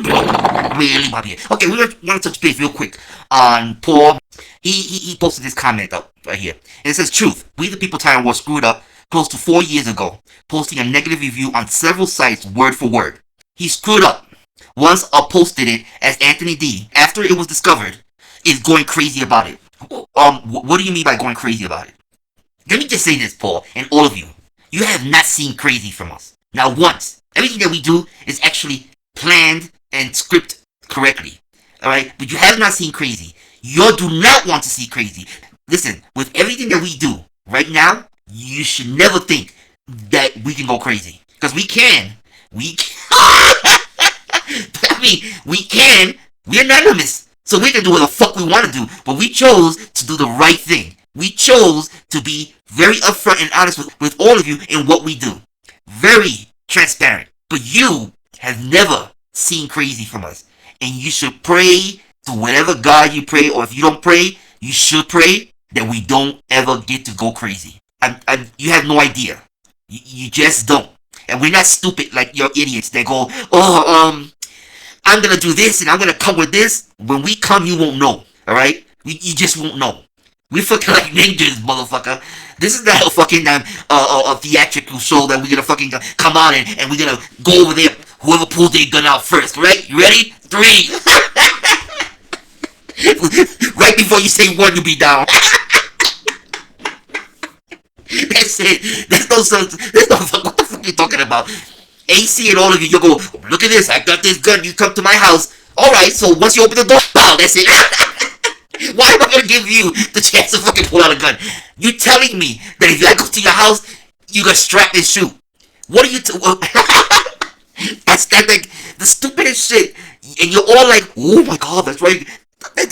really bad here. Okay, we want to touch base real quick on Paul. He posted this comment up right here. And it says, truth, We the People Tyrant was screwed up close to 4 years ago, posting a negative review on several sites word for word. He screwed up. Once I posted it as Anthony D, after it was discovered, is going crazy about it. What do you mean by going crazy about it? Let me just say this, Paul, and all of you. You have not seen crazy from us. Not once. Everything that we do is actually planned and scripted correctly. Alright? But you have not seen crazy. You do not want to see crazy. Listen, with everything that we do right now, you should never think that we can go crazy. Because we can. We can. We're anonymous. So we can do what the fuck we want to do. But we chose to do the right thing. We chose to be very upfront and honest with all of you in what we do. Very transparent. But you have never seen crazy from us. And you should pray to whatever God you pray, or if you don't pray, you should pray that we don't ever get to go crazy. You have no idea. You just don't. And we're not stupid like your idiots that go, I'm gonna do this and I'm gonna come with this. When we come, you won't know. Alright? You just won't know. We fucking like ninjas, motherfucker. This is not a fucking a theatrical show that we're gonna fucking come on and we're gonna go over there. Whoever pulls their gun out first, right? You ready? 3. Right before you say 1, you be down. That's it. There's no fuck. What the fuck are you talking about? AC and all of you go, look at this. I got this gun. You come to my house. Alright, so once you open the door, pow, that's it. Why am I going to give you the chance to fucking pull out a gun? You telling me that if I go to your house, you gonna strap and shoot? What are you That's like the stupidest shit. And you're all like, oh my god, that's right. That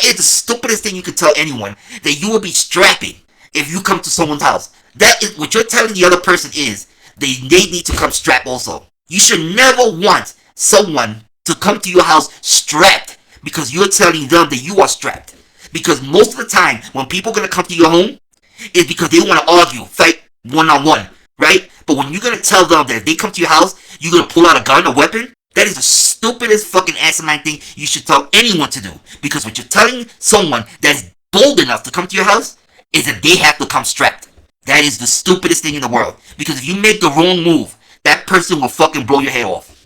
is the stupidest thing you can tell anyone. That you will be strapping if you come to someone's house. That is what you're telling the other person is they need to come strapped also. You should never want someone to come to your house strapped because you're telling them that you are strapped. Because most of the time when people are going to come to your home, it's because they want to argue, fight one-on-one, right? But when you're going to tell them that if they come to your house, you're going to pull out a gun, a weapon, that is the stupidest fucking asinine thing you should tell anyone to do. Because what you're telling someone that's bold enough to come to your house is that they have to come strapped. That is the stupidest thing in the world. Because if you make the wrong move, that person will fucking blow your head off.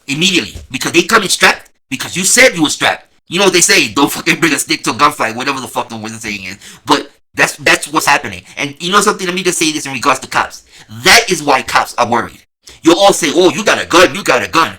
Immediately. Because they come in strapped. Because you said you were strapped. You know what they say, don't fucking bring a stick to a gunfight, whatever the fuck the saying is. But that's what's happening. And you know something, let me just say this in regards to cops. That is why cops are worried. You'll all say, oh, you got a gun.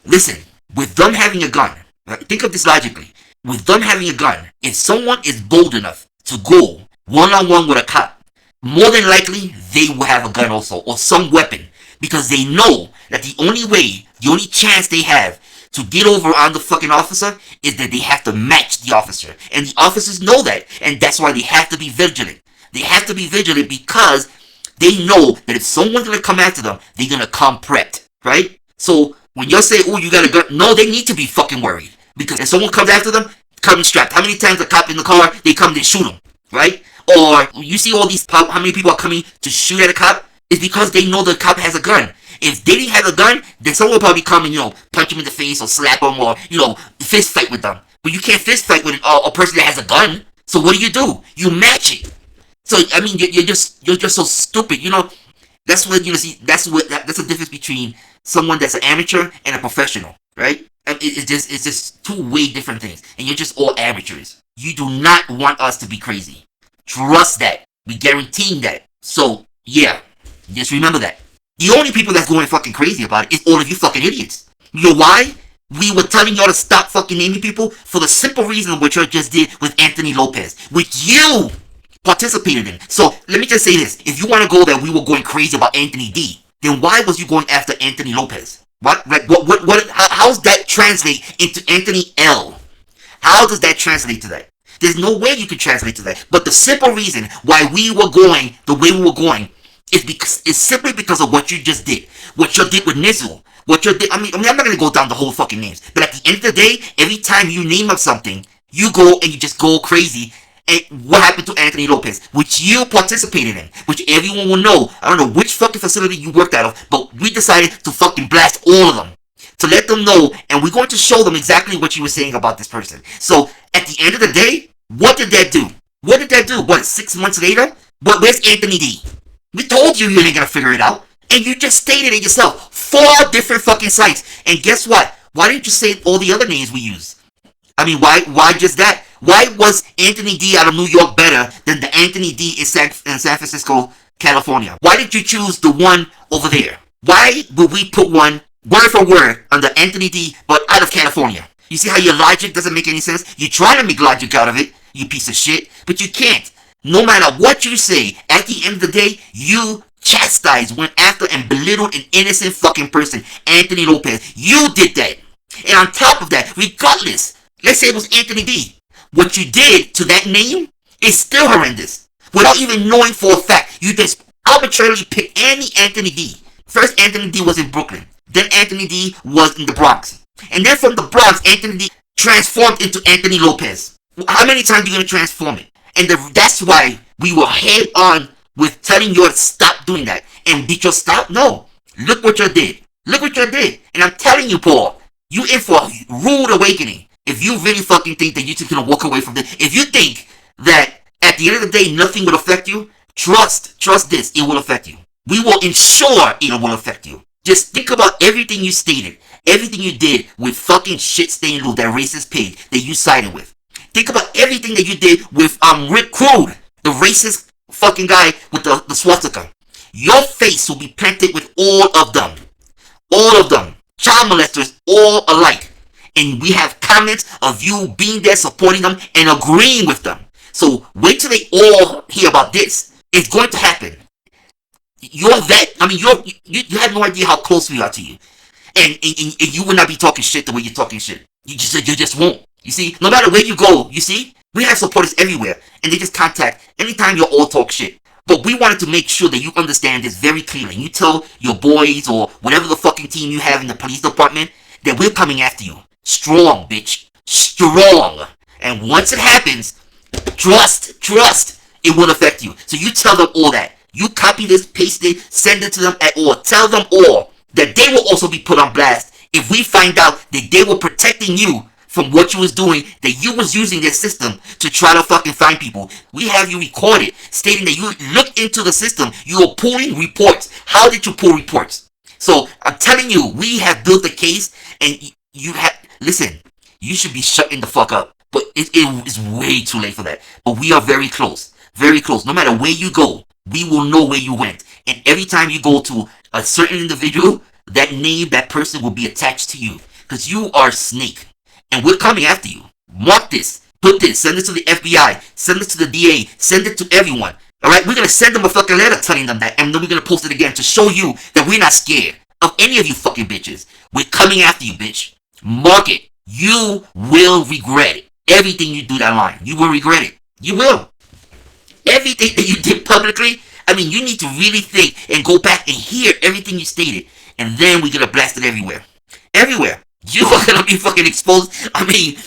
Listen, with them having a gun, think of this logically. With them having a gun, if someone is bold enough to go one-on-one with a cop, more than likely, they will have a gun also, or some weapon. Because they know that the only chance they have to get over on the fucking officer is that they have to match the officer. And the officers know that. And that's why they have to be vigilant. They have to be vigilant because they know that if someone's going to come after them, they're going to come prepped. Right? So when you say, oh, you got a gun, no, they need to be fucking worried. Because if someone comes after them, come strapped. How many times a cop in the car, they come and shoot them? Right? Or you see all these, how many people are coming to shoot at a cop? It's because they know the cop has a gun. If they didn't have a gun, then someone would probably come and, punch them in the face or slap them or, fist fight with them. But you can't fist fight with a person that has a gun. So what do? You match it. So, I mean, you're just so stupid, That's what, that's the difference between someone that's an amateur and a professional, right? It's just two way different things. And you're just all amateurs. You do not want us to be crazy. Trust that. We guarantee that. So, yeah. Just remember that. The only people that's going fucking crazy about it is all of you fucking idiots. You know why? We were telling y'all to stop fucking naming people for the simple reason what you just did with Anthony Lopez, which you participated in. So let me just say this: if you want to go that we were going crazy about Anthony D, then why was you going after Anthony Lopez? What? How's that translate into Anthony L? How does that translate to that? There's no way you can translate to that. But the simple reason why we were going the way we were going. It's simply because of what you just did. What you did with Nizzle. What you did. I mean, I'm not going to go down the whole fucking names. But at the end of the day, every time you name up something, you go and you just go crazy. And what happened to Anthony Lopez? Which you participated in. Which everyone will know. I don't know which fucking facility you worked out of. But we decided to fucking blast all of them. to let them know, and we're going to show them exactly what you were saying about this person. So at the end of the day, what did that do? What did that do? What, 6 months later? But where's Anthony D? We told you ain't gonna figure it out. And you just stated it yourself. 4 different fucking sites. And guess what? Why didn't you say all the other names we use? I mean, why just that? Why was Anthony D out of New York better than the Anthony D in San Francisco, California? Why did you choose the one over there? Why would we put one word for word under Anthony D but out of California? You see how your logic doesn't make any sense? You try to make logic out of it, you piece of shit, but you can't. No matter what you say, at the end of the day, you chastised, went after, and belittled an innocent fucking person, Anthony Lopez. You did that. And on top of that, regardless, let's say it was Anthony D. What you did to that name is still horrendous. Without even knowing for a fact, you just arbitrarily picked any Anthony D. First, Anthony D was in Brooklyn. Then Anthony D was in the Bronx. And then from the Bronx, Anthony D transformed into Anthony Lopez. How many times are you going to transform it? And that's why we were head on with telling you to stop doing that. And did you stop? No. Look what you did. Look what you did. And I'm telling you, Paul, you in for a rude awakening. If you really fucking think that you're just going to walk away from this. If you think that at the end of the day, nothing will affect you, trust this, it will affect you. We will ensure it will affect you. Just think about everything you stated, everything you did with fucking shit stained Lou, that racist pig that you sided with. Think about everything that you did with Rick Crude, the racist fucking guy with the swastika. Your face will be planted with all of them. All of them. Child molesters, all alike. And we have comments of you being there, supporting them, and agreeing with them. So wait till they all hear about this. It's going to happen. You're that. I mean, you have no idea how close we are to you, and you will not be talking shit the way you're talking shit. You just won't. You see, no matter where you go, you see, we have supporters everywhere, and they just contact anytime you all talk shit. But we wanted to make sure that you understand this very clearly. You tell your boys or whatever the fucking team you have in the police department that we're coming after you. Strong, bitch. Strong. And once it happens, trust, it will affect you. So you tell them all that. You copy this, paste it, send it to them at all. Tell them all that they will also be put on blast if we find out that they were protecting you from what you was doing, that you was using their system to try to fucking find people. We have you recorded stating that you looked into the system. You are pulling reports. How did you pull reports? So I'm telling you, we have built a case, and you have, listen, you should be shutting the fuck up. But it is way too late for that. But we are very close. Very close. No matter where you go, we will know where you went. And every time you go to a certain individual, that name, that person will be attached to you. Because you are a snake. And we're coming after you. Mark this. Put this. Send it to the FBI. Send it to the DA. Send it to everyone. Alright? We're going to send them a fucking letter telling them that. And then we're going to post it again to show you that we're not scared of any of you fucking bitches. We're coming after you, bitch. Mark it. You will regret it. Everything you do that line. You will regret it. You will. Everything that you did publicly, I mean, you need to really think and go back and hear everything you stated. And then we're going to blast it everywhere. Everywhere. You are going to be fucking exposed. I mean,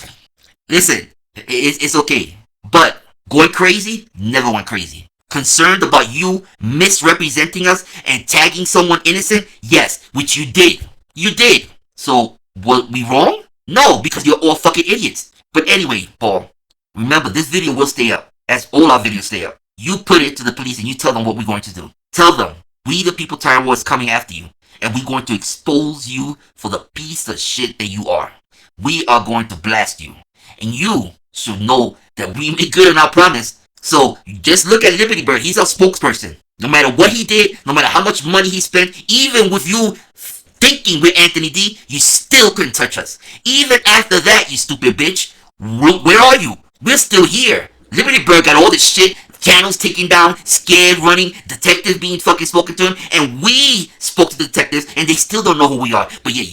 listen, it's okay. But going crazy, never went crazy. Concerned about you misrepresenting us and tagging someone innocent? Yes, which you did. You did. So, were we wrong? No, because you're all fucking idiots. But anyway, Paul, remember, this video will stay up. As all our videos stay up. You put it to the police and you tell them what we're going to do. Tell them, we the People Tyrant Wars coming after you. And we're going to expose you for the piece of shit that you are. We are going to blast you. And you should know that we made good on our promise. So, just look at Liberty Bird. He's our spokesperson. No matter what he did, no matter how much money he spent, even with you thinking we're Anthony D, you still couldn't touch us. Even after that, you stupid bitch. Where are you? We're still here. Liberty Bird got all this shit, channels taken down, scared, running, detectives being fucking spoken to him, and we spoke to the detectives, and they still don't know who we are. But yet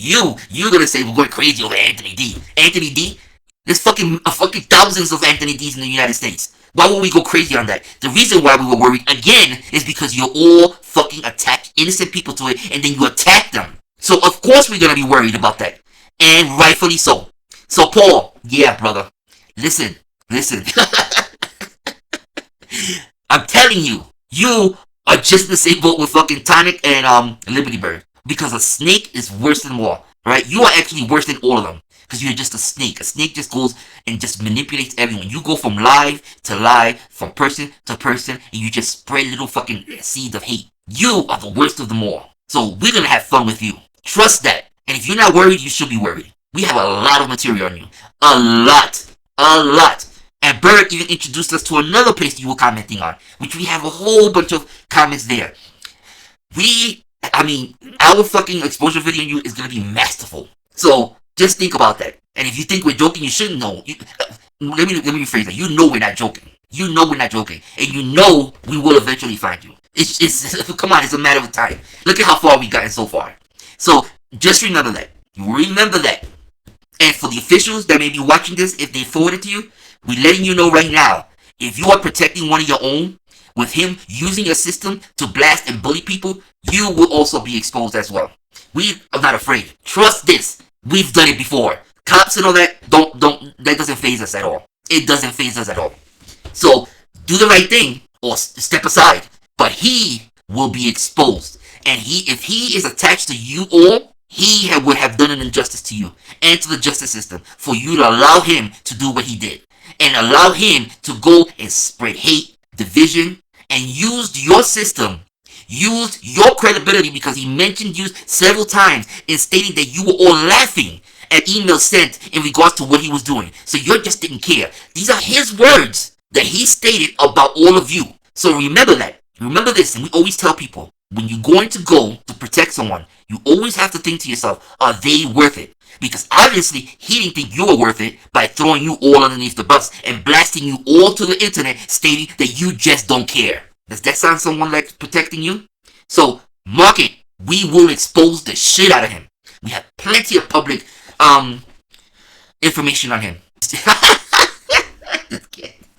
you're gonna say we're going crazy over Anthony D. Anthony D? There's fucking thousands of Anthony D's in the United States. Why would we go crazy on that? The reason why we were worried, again, is because you all fucking attach innocent people to it, and then you attack them. So of course we're gonna be worried about that. And rightfully so. So Paul, yeah, brother. Listen. I'm telling you, you are just in the same boat with fucking Tonic and Liberty Bird. Because a snake is worse than war. Right? You are actually worse than all of them. Because you're just a snake. A snake just goes and just manipulates everyone. You go from lie to lie, from person to person, and you just spread little fucking seeds of hate. You are the worst of them all. So we're gonna have fun with you. Trust that. And if you're not worried, you should be worried. We have a lot of material on you. A lot. A lot. And Bird even introduced us to another place you were commenting on, which we have a whole bunch of comments there. Our fucking exposure video on you is gonna be masterful. So just think about that. And if you think we're joking, you shouldn't know. Let me rephrase that. You know we're not joking. You know we're not joking, and you know we will eventually find you. It's come on, it's a matter of time. Look at how far we've gotten so far. So just remember that. Remember that. And for the officials that may be watching this, if they forward it to you, we're letting you know right now. If you are protecting one of your own, with him using your system to blast and bully people, you will also be exposed as well. We are not afraid. Trust this. We've done it before. Cops and all that, that doesn't faze us at all. It doesn't faze us at all. So, do the right thing, or step aside. But he will be exposed. And if he is attached to you all, he would have done an injustice to you and to the justice system for you to allow him to do what he did. And allow him to go and spread hate, division, and used your system, used your credibility, because he mentioned you several times in stating that you were all laughing at emails sent in regards to what he was doing. So you just didn't care. These are his words that he stated about all of you. So remember that. Remember this, and we always tell people, when you're going to go to protect someone, you always have to think to yourself, are they worth it? Because obviously, he didn't think you were worth it by throwing you all underneath the bus and blasting you all to the internet stating that you just don't care. Does that sound someone like protecting you? So, mark it. We will expose the shit out of him. We have plenty of public information on him.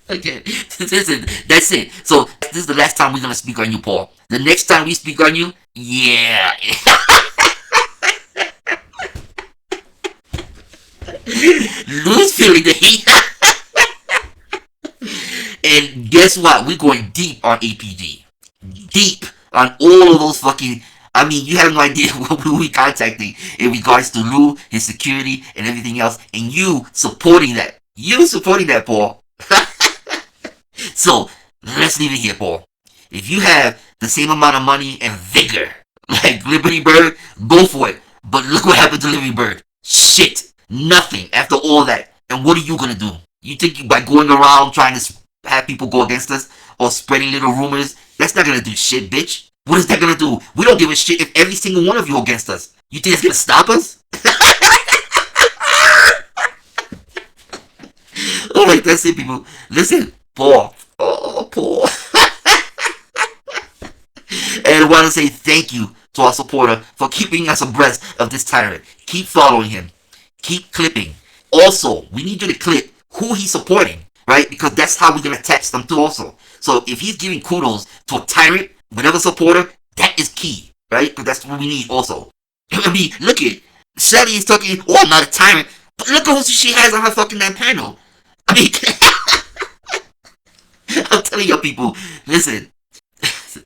Okay. Listen, that's it. So, this is the last time we're going to speak on you, Paul. The next time we speak on you, yeah. Lose feeling the heat. And guess what? We're going deep on APG. Deep on all of those fucking... you have no idea who we contacting in regards to Lou, his security, and everything else. And you supporting that. You supporting that, Paul. So, let's leave it here, Paul. If you have the same amount of money and vigor like Liberty Bird, go for it. But look what happened to Liberty Bird. Shit. Nothing after all that. And what are you gonna do? You think by going around trying to have people go against us or spreading little rumors, that's not gonna do shit, bitch? What is that gonna do? We don't give a shit if every single one of you against us. You think it's gonna stop us? Alright, that's it, people. Listen, Paul. Oh, Paul. And I want to say thank you to our supporter for keeping us abreast of this tyrant. Keep following him. Keep clipping. Also, we need you to clip who he's supporting, right? Because that's how we're going to attach them to also. So if he's giving kudos to a tyrant, whatever supporter, that is key, right? Because that's what we need also. Look at Shelly is talking, oh, I'm not a tyrant. But look at who she has on her fucking that panel. I'm telling you people, listen.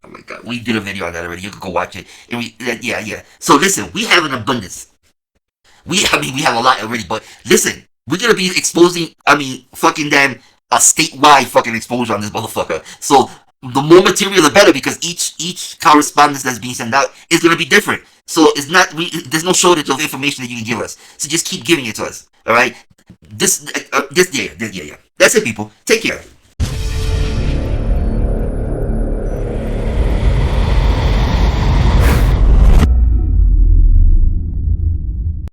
Oh my god, we did a video on that already. You can go watch it. And yeah. So listen, we have an abundance. We have a lot already, but listen, we're gonna be exposing, fucking damn, a statewide fucking exposure on this motherfucker. So the more material, the better, because each correspondence that's being sent out is gonna be different. So it's not, there's no shortage of information that you can give us. So just keep giving it to us. All right. Yeah. That's it, people. Take care.